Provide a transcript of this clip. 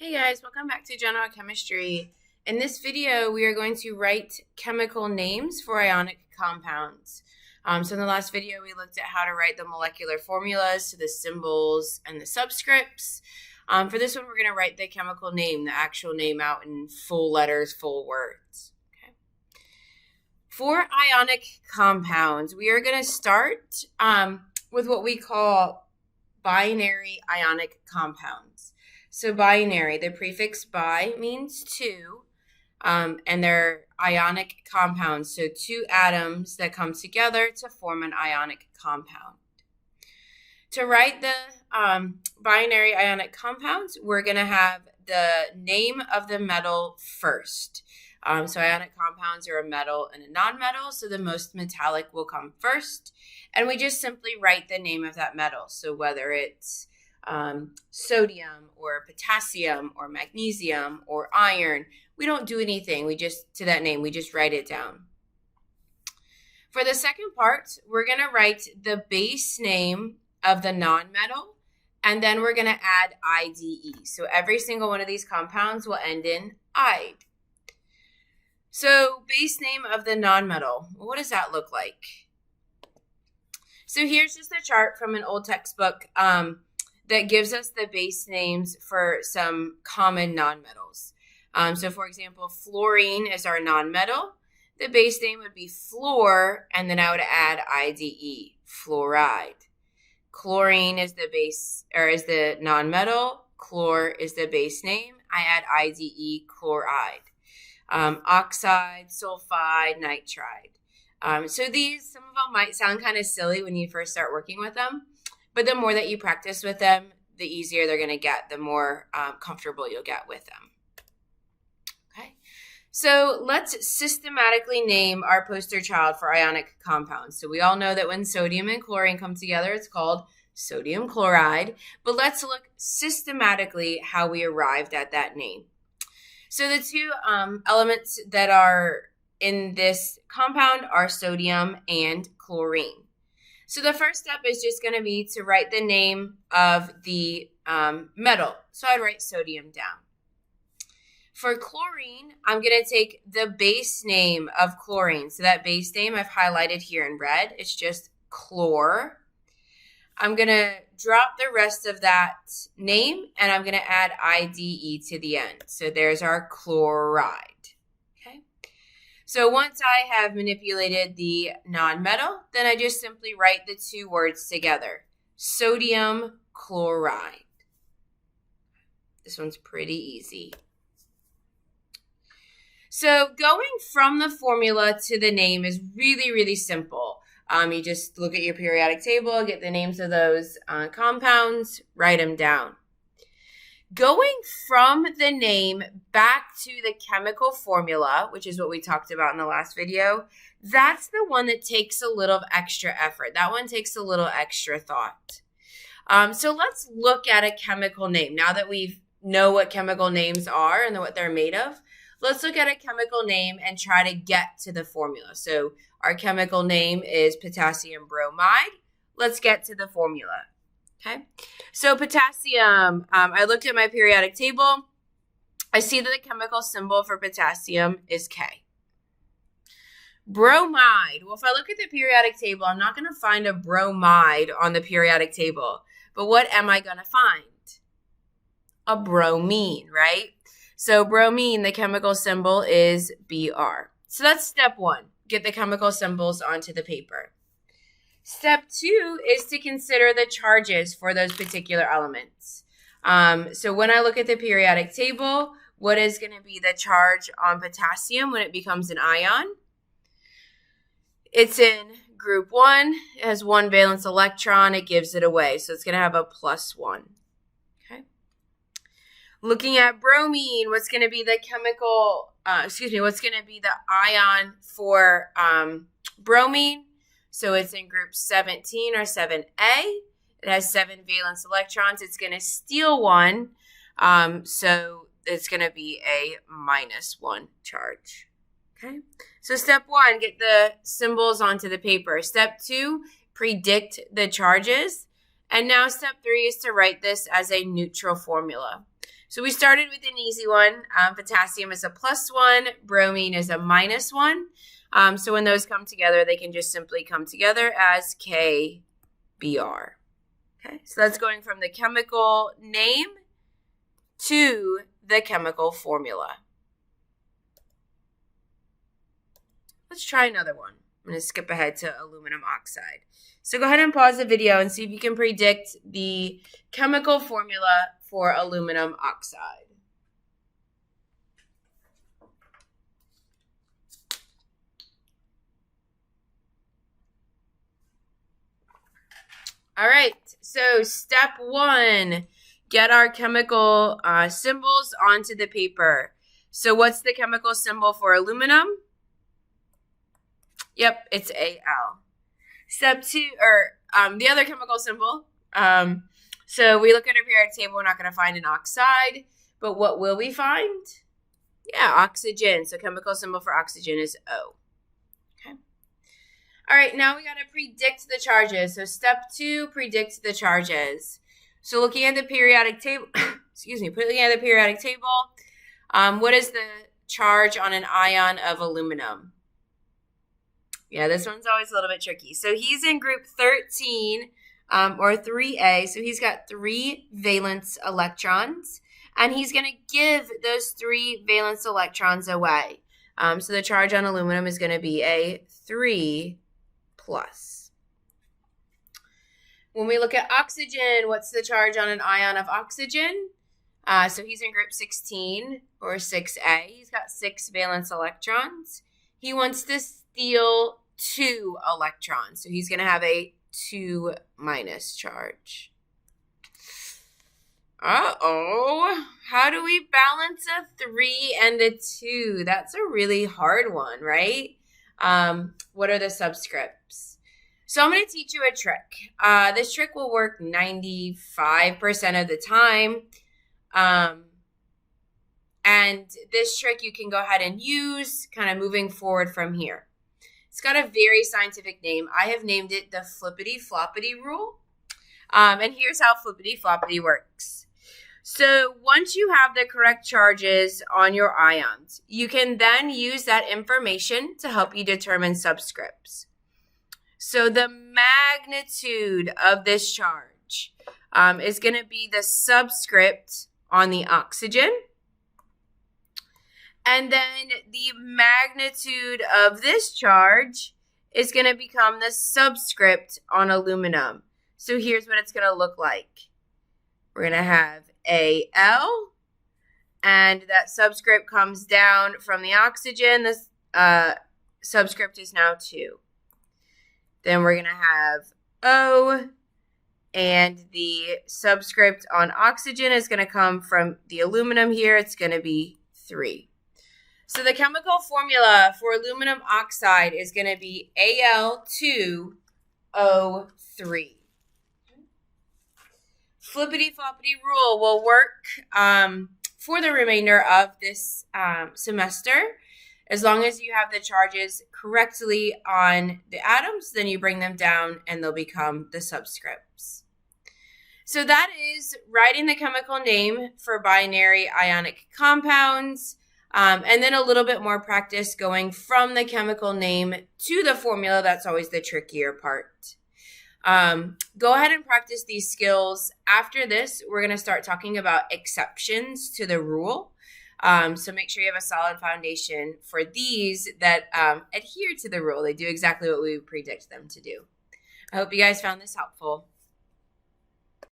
Hey guys, welcome back to General Chemistry. In this video, we are going to write chemical names for ionic compounds. So in the last video, we looked at how to write the molecular formulas, so the symbols and the subscripts. For this one, we're going to write the chemical name, the actual name out in full letters, full words. Okay. For ionic compounds, we are going to start with what we call binary ionic compounds. So binary, the prefix bi means two, and they're ionic compounds, so two atoms that come together to form an ionic compound. To write the binary ionic compounds, we're going to have the name of the metal first. So ionic compounds are a metal and a nonmetal, so the most metallic will come first, and we just simply write the name of that metal. So whether it's sodium or potassium or magnesium or iron, we don't do anything. We just write it down. For the second part, we're going to write the base name of the nonmetal, and then we're going to add IDE. So every single one of these compounds will end in "ide." So base name of the nonmetal, what does that look like? So here's just a chart from an old textbook that gives us the base names for some common nonmetals. So for example, fluorine is our nonmetal. The base name would be fluor, and then I would add IDE, fluoride. Chlorine is the nonmetal. Chlor is the base name. I add IDE, chloride. Oxide, sulfide, nitride. So some of them might sound kind of silly when you first start working with them. But the more that you practice with them, the easier they're going to get, the more comfortable you'll get with them. Okay, so let's systematically name our poster child for ionic compounds. So we all know that when sodium and chlorine come together, it's called sodium chloride. But let's look systematically how we arrived at that name. So the two elements that are in this compound are sodium and chlorine. So the first step is just going to be to write the name of the metal. So I'd write sodium down. For chlorine, I'm going to take the base name of chlorine. So that base name I've highlighted here in red. It's just chlor. I'm going to drop the rest of that name, and I'm going to add IDE to the end. So there's our chloride. So once I have manipulated the nonmetal, then I just simply write the two words together, sodium chloride. This one's pretty easy. So going from the formula to the name is really, really simple. You just look at your periodic table, get the names of those compounds, write them down. Going from the name back to the chemical formula, which is what we talked about in the last video, that's the one that takes a little extra effort. That one takes a little extra thought. So let's look at a chemical name. Now that we know what chemical names are and what they're made of, let's look at a chemical name and try to get to the formula. So our chemical name is potassium bromide. Let's get to the formula. Okay, so potassium, I looked at my periodic table. I see that the chemical symbol for potassium is K. Bromide, well, if I look at the periodic table, I'm not going to find a bromide on the periodic table. But what am I going to find? A bromine, right? So bromine, the chemical symbol is Br. So that's step one, get the chemical symbols onto the paper. Step two is to consider the charges for those particular elements. So when I look at the periodic table, what is going to be the charge on potassium when it becomes an ion? It's in group 1. It has one valence electron. It gives it away. So it's going to have a +1. Okay. Looking at bromine, what's going to be the what's going to be the ion for bromine? So it's in group 17 or 7A. It has 7 valence electrons. It's going to steal one. So it's going to be a -1 charge. Okay. So step 1, get the symbols onto the paper. Step 2, predict the charges. And now step 3 is to write this as a neutral formula. So we started with an easy one. Potassium is a +1, bromine is a -1. So when those come together, they can just simply come together as KBr. Okay, so that's going from the chemical name to the chemical formula. Let's try another one. I'm going to skip ahead to aluminum oxide. So go ahead and pause the video and see if you can predict the chemical formula for aluminum oxide. All right, so step 1, get our chemical symbols onto the paper. So what's the chemical symbol for aluminum? Yep, it's Al. Step 2, or the other chemical symbol. So we look at our periodic table, we're not going to find an oxide, but what will we find? Yeah, oxygen. So chemical symbol for oxygen is O. Okay. All right, now we got to predict the charges. So step 2, predict the charges. So looking at the periodic table, looking at the periodic table, what is the charge on an ion of aluminum? Yeah, this one's always a little bit tricky. So he's in group 13, or 3A. So he's got 3 valence electrons, and he's going to give those 3 valence electrons away. So the charge on aluminum is going to be a 3+. When we look at oxygen, what's the charge on an ion of oxygen? So he's in group 16, or 6A. He's got 6 valence electrons. He wants to steal 2 electrons. So he's going to have a 2- charge. Uh-oh. How do we balance a 3 and a 2? That's a really hard one, right? What are the subscripts? So I'm going to teach you a trick. This trick will work 95% of the time. And this trick you can go ahead and use kind of moving forward from here. It's got a very scientific name. I have named it the flippity-floppity rule. And here's how flippity-floppity works. So once you have the correct charges on your ions, you can then use that information to help you determine subscripts. So the magnitude of this charge is going to be the subscript on the oxygen. And then the magnitude of this charge is going to become the subscript on aluminum. So here's what it's going to look like. We're going to have Al, and that subscript comes down from the oxygen. This subscript is now 2. Then we're going to have O, and the subscript on oxygen is going to come from the aluminum here. It's going to be 3. So the chemical formula for aluminum oxide is going to be Al2O3. Flippity-floppity rule will work for the remainder of this semester. As long as you have the charges correctly on the atoms, then you bring them down and they'll become the subscripts. So that is writing the chemical name for binary ionic compounds. And then a little bit more practice going from the chemical name to the formula. That's always the trickier part. Go ahead and practice these skills. After this, we're going to start talking about exceptions to the rule. So make sure you have a solid foundation for these that adhere to the rule. They do exactly what we predict them to do. I hope you guys found this helpful.